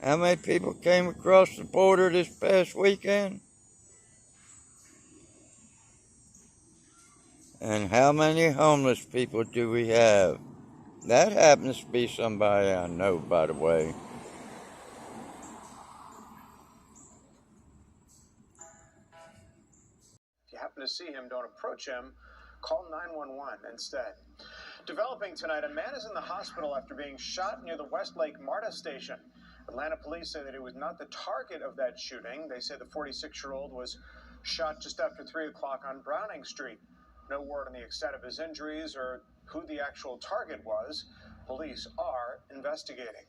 How many people came across the border this past weekend? And how many homeless people do we have? That happens to be somebody I know, by the way. If you happen to see him, don't approach him. Call 911 instead. Developing tonight, a man is in the hospital after being shot near the Westlake MARTA station. Atlanta police say that he was not the target of that shooting. They say the 46-year-old was shot just after 3 o'clock on Browning Street. No word on the extent of his injuries or who the actual target was. Police are investigating.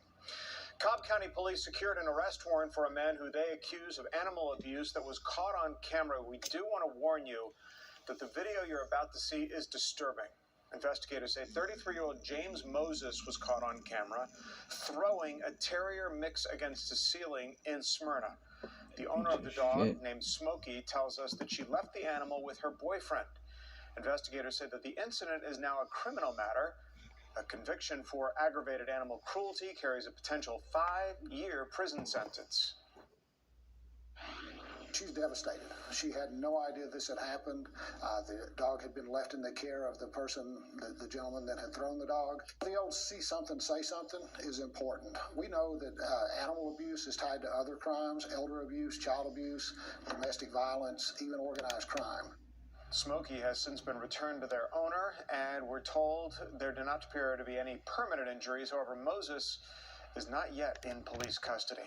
Cobb County Police secured an arrest warrant for a man who they accuse of animal abuse that was caught on camera. We do want to warn you that the video you're about to see is disturbing. Investigators say 33-year-old James Moses was caught on camera throwing a terrier mix against the ceiling in Smyrna. The owner of the dog, named Smokey, tells us that she left the animal with her boyfriend. Investigators say that the incident is now a criminal matter. A conviction for aggravated animal cruelty carries a potential 5-year prison sentence. She's devastated. She had no idea this had happened. The dog had been left in the care of the person, the gentleman that had thrown the dog. The old see something, say something is important. We know that animal abuse is tied to other crimes, elder abuse, child abuse, domestic violence, even organized crime. Smokey has since been returned to their owner, and we're told there do not appear to be any permanent injuries. However, Moses is not yet in police custody.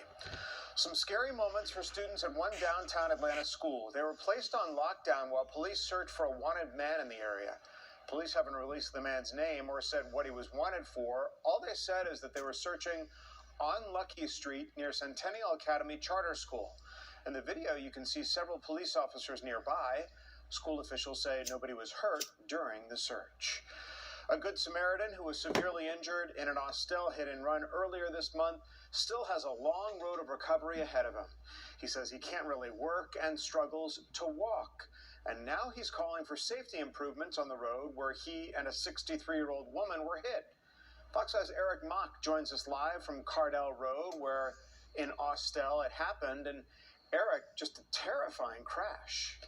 Some scary moments for students at one downtown Atlanta school. They were placed on lockdown while police searched for a wanted man in the area. Police haven't released the man's name or said what he was wanted for. All they said is that they were searching on Lucky Street near Centennial Academy Charter School. In the video, you can see several police officers nearby. School officials say nobody was hurt during the search. A Good Samaritan who was severely injured in an Austell hit-and-run earlier this month still has a long road of recovery ahead of him. He says he can't really work and struggles to walk. And now he's calling for safety improvements on the road where he and a 63-year-old woman were hit. Fox 5's Eric Mock joins us live from Cardell Road, where in Austell it happened. And Eric, just a terrifying crash.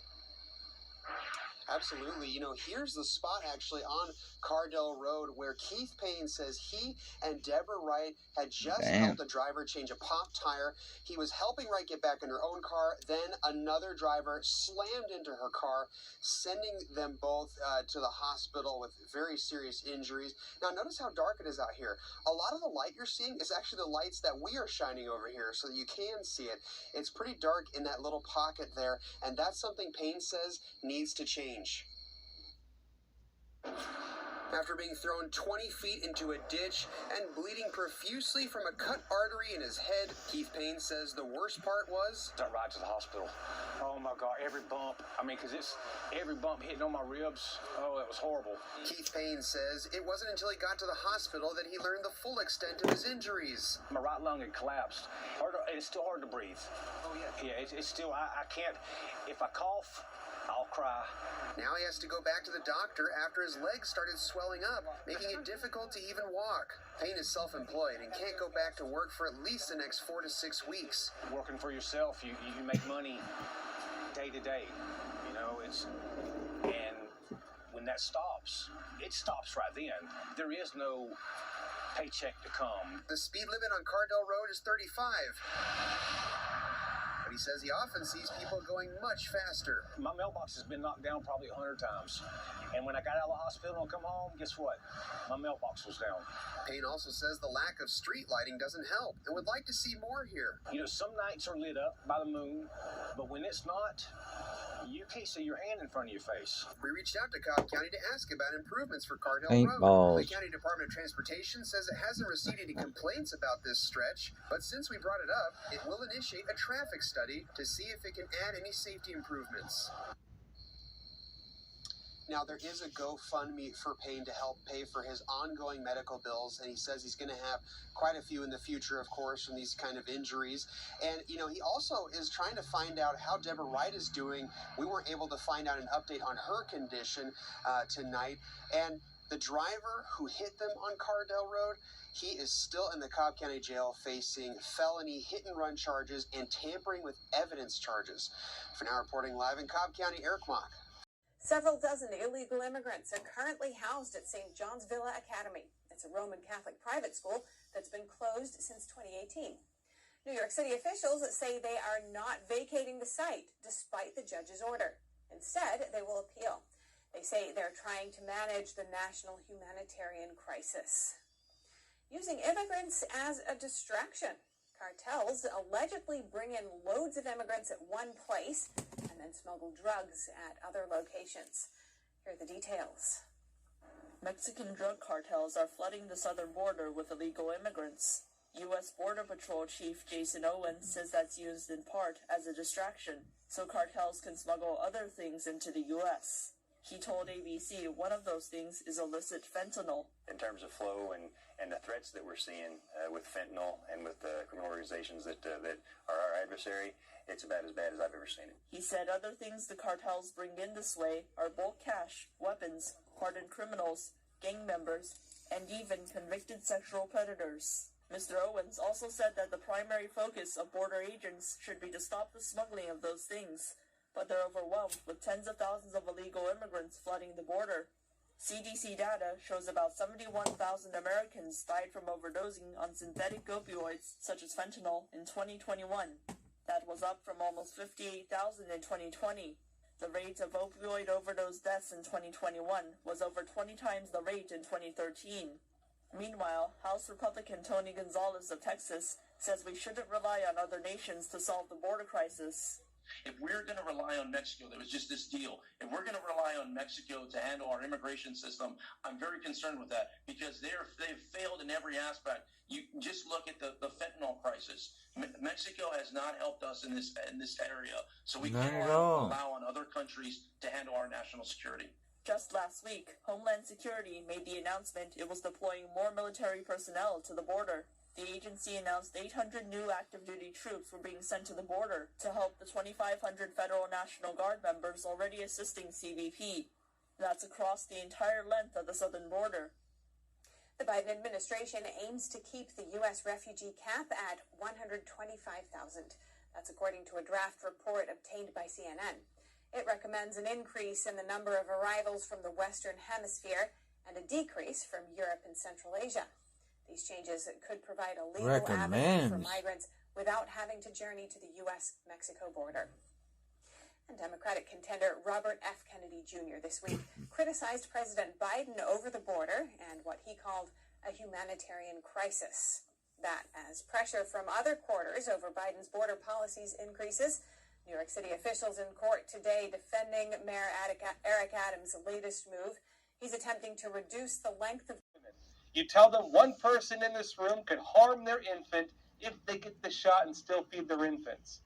Absolutely. You know, here's the spot actually on Cardell Road where Keith Payne says he and Deborah Wright had just helped the driver change a pop tire. He was helping Wright get back in her own car. Then another driver slammed into her car, sending them both to the hospital with very serious injuries. Now, notice how dark it is out here. A lot of the light you're seeing is actually the lights that we are shining over here so that you can see it. It's pretty dark in that little pocket there, and that's something Payne says needs to change. After being thrown 20 feet into a ditch and bleeding profusely from a cut artery in his head, Keith Payne says the worst part was that ride to the hospital. Oh my God, every bump. I mean, because it's every bump hitting on my ribs. Oh, that was horrible. Keith Payne says it wasn't until he got to the hospital that he learned the full extent of his injuries. My right lung had collapsed. It's still hard to breathe. Oh, yeah. Yeah, it's still, I can't, if I cough, I'll cry. Now he has to go back to the doctor after his legs started swelling up, making it difficult to even walk. Payne is self-employed and can't go back to work for at least the next 4 to 6 weeks. Working for yourself, you make money day to day. You know, and when that stops, it stops right then. There is no paycheck to come. The speed limit on Cardell Road is 35. He says he often sees people going much faster. My mailbox has been knocked down probably 100 times. And when I got out of the hospital and come home, guess what? My mailbox was down. Payne also says the lack of street lighting doesn't help and would like to see more here. You know, some nights are lit up by the moon, but when it's not, you can't see your hand in front of your face. We reached out to Cobb County to ask about improvements for Cardell Paintballs. Road. The County Department of Transportation says it hasn't received any complaints about this stretch, but since we brought it up, it will initiate a traffic study to see if it can add any safety improvements. Now, there is a GoFundMe for Payne to help pay for his ongoing medical bills, and he says he's going to have quite a few in the future, of course, from these kind of injuries. And, you know, he also is trying to find out how Deborah Wright is doing. We weren't able to find out an update on her condition tonight. And The driver who hit them on Cardell Road, he is still in the Cobb County Jail facing felony hit-and-run charges and tampering with evidence charges. For now, reporting live in Cobb County, Eric Mock. Several dozen illegal immigrants are currently housed at St. John's Villa Academy. It's a Roman Catholic private school that's been closed since 2018. New York City officials say they are not vacating the site despite the judge's order. Instead, they will appeal. They say they're trying to manage the national humanitarian crisis. Using immigrants as a distraction. Cartels allegedly bring in loads of immigrants at one place and then smuggle drugs at other locations. Here are the details. Mexican drug cartels are flooding the southern border with illegal immigrants. U.S. Border Patrol Chief Jason Owens says that's used in part as a distraction, so cartels can smuggle other things into the U.S. He told ABC one of those things is illicit fentanyl. In terms of flow and the threats that we're seeing with fentanyl and with the criminal organizations that are our adversary, it's about as bad as I've ever seen it. He said other things the cartels bring in this way are bulk cash, weapons, hardened criminals, gang members, and even convicted sexual predators. Mr. Owens also said that the primary focus of border agents should be to stop the smuggling of those things, but they're overwhelmed with tens of thousands of illegal immigrants flooding the border. CDC data shows about 71,000 Americans died from overdosing on synthetic opioids such as fentanyl in 2021. That was up from almost 58,000 in 2020. The rate of opioid overdose deaths in 2021 was over 20 times the rate in 2013. Meanwhile, House Republican Tony Gonzalez of Texas says we shouldn't rely on other nations to solve the border crisis. If we're going to rely on Mexico, there was just this deal. If we're going to rely on Mexico to handle our immigration system, I'm very concerned with that because they've failed in every aspect. You just look at the fentanyl crisis. Mexico has not helped us in this area, so we can't rely on other countries to handle our national security. Just last week, Homeland Security made the announcement it was deploying more military personnel to the border. The agency announced 800 new active-duty troops were being sent to the border to help the 2,500 federal National Guard members already assisting CBP. That's across the entire length of the southern border. The Biden administration aims to keep the U.S. refugee cap at 125,000. That's according to a draft report obtained by CNN. It recommends an increase in the number of arrivals from the Western Hemisphere and a decrease from Europe and Central Asia. These changes could provide a legal avenue for migrants without having to journey to the U.S.-Mexico border. And Democratic contender Robert F. Kennedy Jr. this week criticized President Biden over the border and what he called a humanitarian crisis. That as pressure from other quarters over Biden's border policies increases. New York City officials in court today defending Mayor Eric Adams' latest move. He's attempting to reduce the length of... You tell them one person in this room could harm their infant if they get the shot and still feed their infants.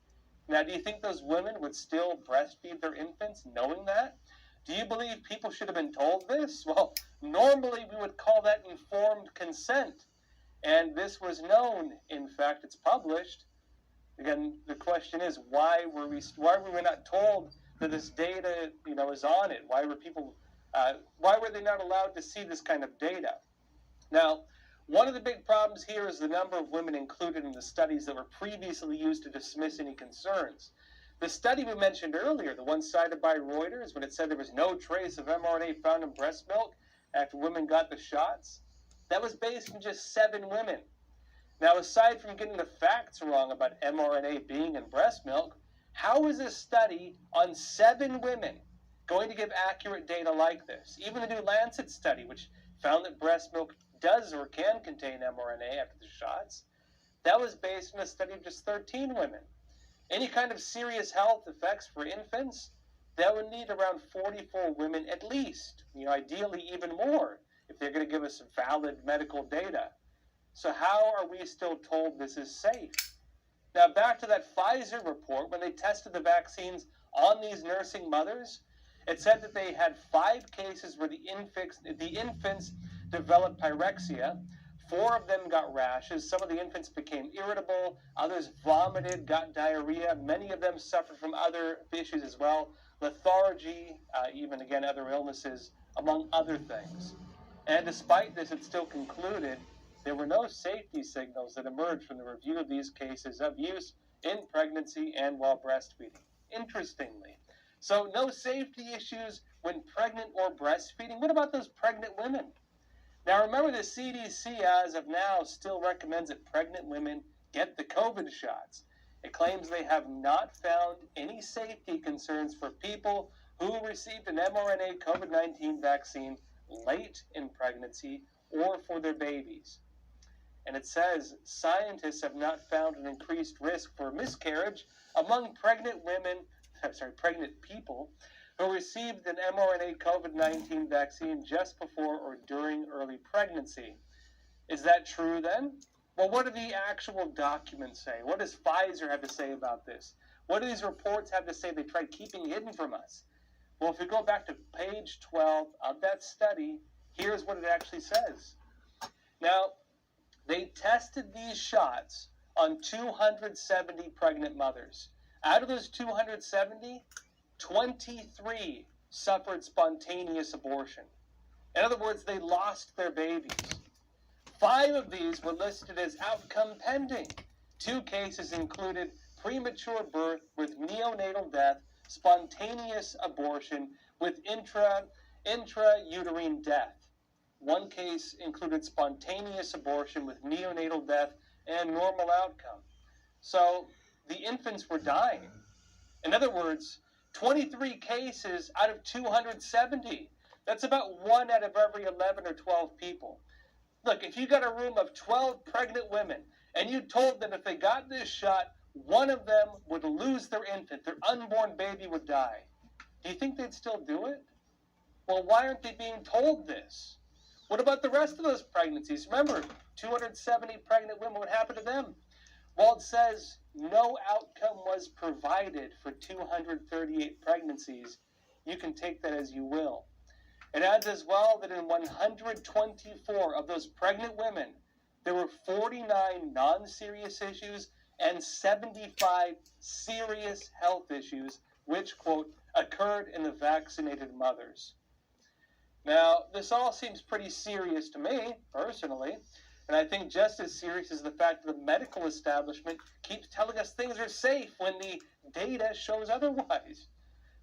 Now, do you think those women would still breastfeed their infants knowing that? Do you believe people should have been told this? Well, normally we would call that informed consent. And this was known. In fact, it's published. Again, the question is, why were we not told that this data, is on it? Why were they not allowed to see this kind of data? Now, one of the big problems here is the number of women included in the studies that were previously used to dismiss any concerns. The study we mentioned earlier, the one cited by Reuters, when it said there was no trace of mRNA found in breast milk after women got the shots, that was based on just 7 women. Now, aside from getting the facts wrong about mRNA being in breast milk, how is a study on 7 women going to give accurate data like this? Even the new Lancet study, which found that breast milk does or can contain mRNA after the shots, that was based on a study of just 13 women. Any kind of serious health effects for infants, that would need around 44 women at least, ideally even more, if they're going to give us some valid medical data. So how are we still told this is safe? Now, back to that Pfizer report, when they tested the vaccines on these nursing mothers, it said that they had 5 cases where the infants developed pyrexia. 4 of them got rashes. Some of the infants became irritable. Others vomited, got diarrhea. Many of them suffered from other issues as well. Lethargy, even again other illnesses, among other things. And despite this, it still concluded there were no safety signals that emerged from the review of these cases of use in pregnancy and while breastfeeding. Interestingly. So no safety issues when pregnant or breastfeeding. What about those pregnant women? Now remember, the CDC as of now still recommends that pregnant women get the COVID shots. It claims they have not found any safety concerns for people who received an mRNA COVID-19 vaccine late in pregnancy or for their babies. And it says scientists have not found an increased risk for miscarriage among pregnant people who received an mRNA COVID-19 vaccine just before or during early pregnancy. Is that true then? Well, what do the actual documents say? What does Pfizer have to say about this? What do these reports have to say they tried keeping hidden from us? Well, if we go back to page 12 of that study, here's what it actually says. Now, they tested these shots on 270 pregnant mothers. Out of those 270, 23 suffered spontaneous abortion. In other words, they lost their babies. 5 of these were listed as outcome pending. 2 cases included premature birth with neonatal death, spontaneous abortion with intrauterine death. 1 case included spontaneous abortion with neonatal death and normal outcome. So the infants were dying. In other words, 23 cases out of 270. That's about 1 out of every 11 or 12 people. Look, if you got a room of 12 pregnant women and you told them if they got this shot, 1 of them would lose their infant, their unborn baby would die, do you think they'd still do it? Well, why aren't they being told this? What about the rest of those pregnancies? Remember, 270 pregnant women, what happened to them? Well, it says no outcome was provided for 238 pregnancies. You can take that as you will. It adds as well that in 124 of those pregnant women, there were 49 non-serious issues and 75 serious health issues, which, quote, occurred in the vaccinated mothers. Now, this all seems pretty serious to me, personally, and I think just as serious is the fact that the medical establishment keeps telling us things are safe when the data shows otherwise.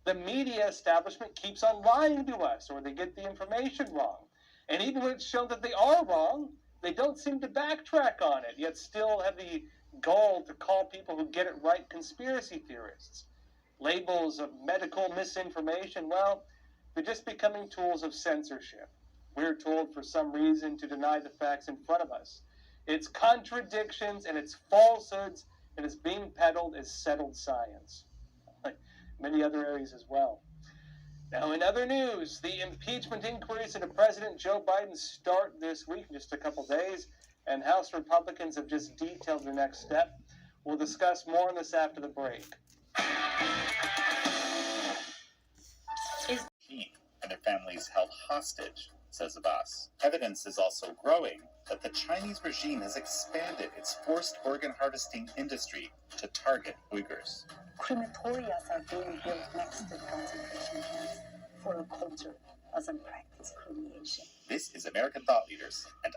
The media establishment keeps on lying to us, or they get the information wrong. And even when it's shown that they are wrong, they don't seem to backtrack on it, yet still have the goal to call people who get it right conspiracy theorists. Labels of medical misinformation, well, they're just becoming tools of censorship. We're told for some reason to deny the facts in front of us. It's contradictions and it's falsehoods, and it's being peddled as settled science. Like many other areas as well. Now, in other news, the impeachment inquiries into President Joe Biden start this week in just a couple days, and House Republicans have just detailed the next step. We'll discuss more on this after the break. And their families held hostage, says Abbas. Evidence is also growing that the Chinese regime has expanded its forced organ harvesting industry to target Uyghurs. Crematorias are being built next to concentration camps for the culture doesn't practice cremation. This is American Thought Leaders and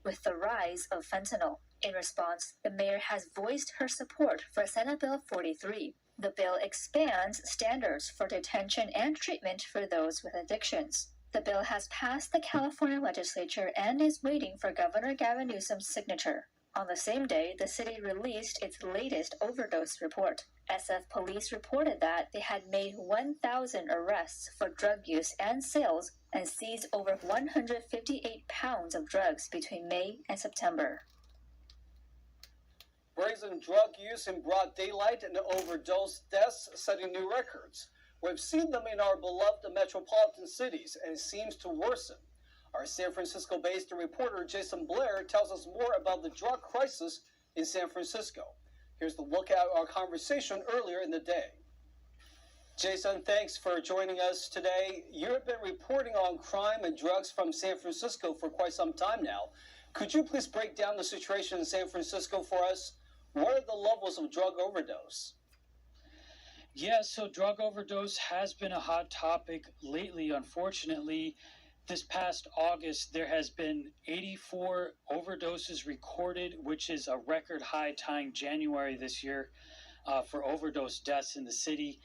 with the rise of fentanyl. In response, the mayor has voiced her support for Senate Bill 43. The bill expands standards for detention and treatment for those with addictions. The bill has passed the California legislature and is waiting for Governor Gavin Newsom's signature. On the same day, the city released its latest overdose report. SF police reported that they had made 1,000 arrests for drug use and sales and seized over 158 pounds of drugs between May and September. Brazen drug use in broad daylight and overdose deaths setting new records. We've seen them in our beloved metropolitan cities, and it seems to worsen. Our San Francisco-based reporter Jason Blair tells us more about the drug crisis in San Francisco. Here's the look at our conversation earlier in the day. Jason, thanks for joining us today. You've been reporting on crime and drugs from San Francisco for quite some time now. Could you please break down the situation in San Francisco for us? What are the levels of drug overdose? Yeah, so drug overdose has been a hot topic lately. Unfortunately, this past August, there has been 84 overdoses recorded, which is a record high, tying January this year for overdose deaths in the city.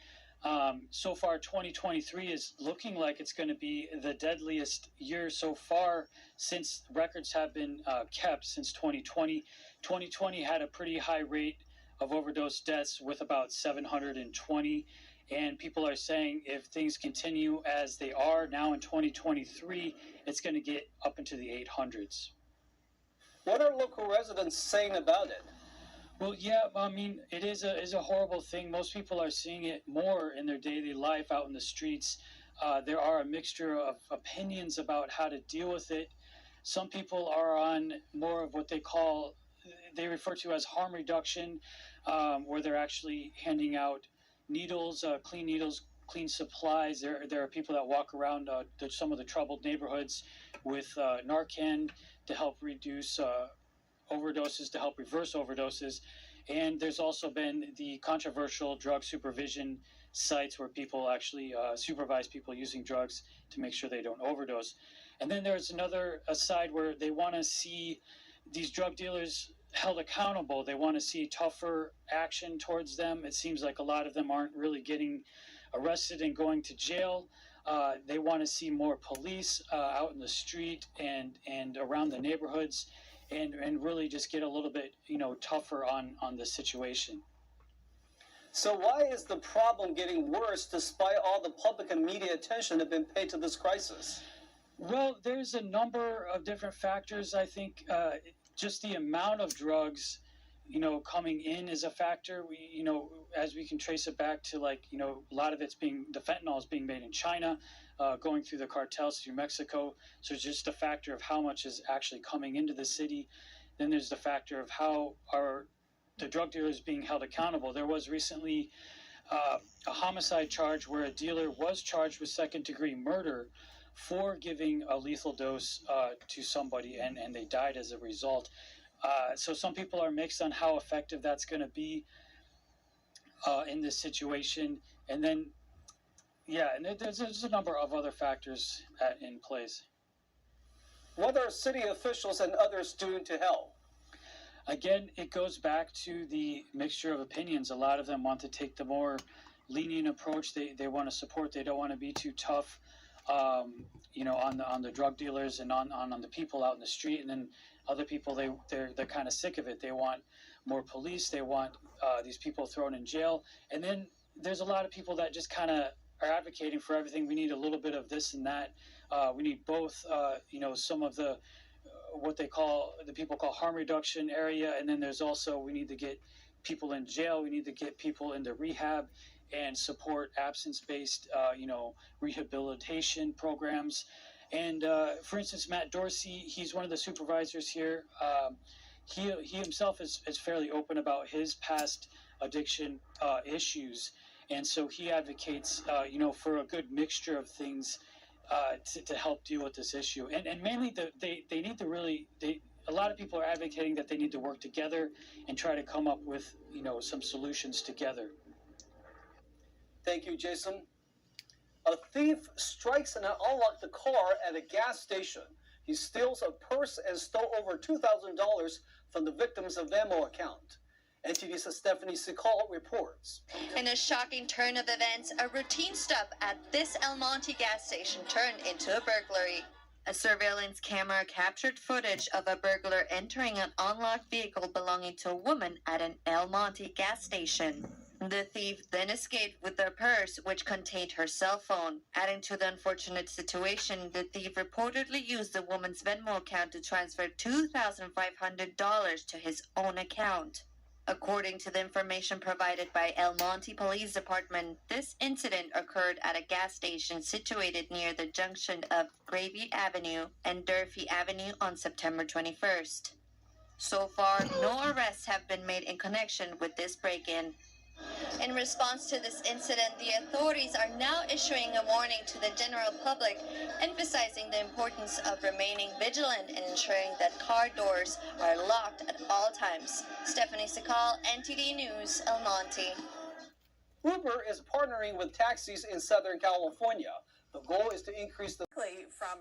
So far, 2023 is looking like it's going to be the deadliest year so far since records have been kept since 2020. 2020 had a pretty high rate of overdose deaths with about 720. And people are saying if things continue as they are now in 2023, it's going to get up into the 800s. What are local residents saying about it? Well, yeah, I mean, it is a horrible thing. Most people are seeing it more in their daily life out in the streets. There are a mixture of opinions about how to deal with it. Some people are on more of what they refer to as harm reduction, where they're actually handing out needles, clean supplies. There are people that walk around some of the troubled neighborhoods with Narcan to help reduce overdoses, to help reverse overdoses. And there's also been the controversial drug supervision sites where people actually supervise people using drugs to make sure they don't overdose. And then there's a side where they want to see these drug dealers held accountable. They want to see tougher action towards them. It seems like a lot of them aren't really getting arrested and going to jail. They want to see more police out in the street and around the neighborhoods, and really just get a little bit, tougher on the situation. So why is the problem getting worse despite all the public and media attention that have been paid to this crisis? Well, there's a number of different factors. I think just the amount of drugs, coming in is a factor. We, as we can trace it back to a lot of the fentanyl is being made in China, going through the cartels through Mexico. So it's just a factor of how much is actually coming into the city. Then there's the factor of how are the drug dealers being held accountable. There was recently a homicide charge where a dealer was charged with second-degree murder for giving a lethal dose to somebody, and they died as a result. So some people are mixed on how effective that's going to be in this situation. And then, and there's a number of other factors in place. What are city officials and others doing to help? Again, it goes back to the mixture of opinions. A lot of them want to take the more lenient approach. They want to support. They don't want to be too tough, on the drug dealers and on the people out in the street. And then other people, they're kind of sick of it. They want more police. They want these people thrown in jail. And then there's a lot of people that just kind of are advocating for everything. We need a little bit of this and that. We need both, some of the what the people call harm reduction area, and then there's also we need to get people in jail. We need to get people into rehab and support absence-based, rehabilitation programs. And for instance, Matt Dorsey, he's one of the supervisors here. He himself is fairly open about his past addiction issues, and so he advocates, for a good mixture of things to help deal with this issue. And mainly, they need to a lot of people are advocating that they need to work together and try to come up with, some solutions together. Thank you, Jason. A thief strikes and unlocks the car at a gas station. He steals a purse and stole over $2,000 from the victim's Venmo account. NTD's Stephanie Secal reports. In a shocking turn of events, a routine stop at this El Monte gas station turned into a burglary. A surveillance camera captured footage of a burglar entering an unlocked vehicle belonging to a woman at an El Monte gas station. The thief then escaped with her purse, which contained her cell phone. Adding to the unfortunate situation, the thief reportedly used the woman's Venmo account to transfer $2,500 to his own account. According to the information provided by El Monte Police Department, this incident occurred at a gas station situated near the junction of Gravy Avenue and Durfee Avenue on September 21st. So far, no arrests have been made in connection with this break-in. In response to this incident, the authorities are now issuing a warning to the general public, emphasizing the importance of remaining vigilant and ensuring that car doors are locked at all times. Stephanie Secal, NTD News, El Monte. Uber is partnering with taxis in Southern California. The goal is to increase the from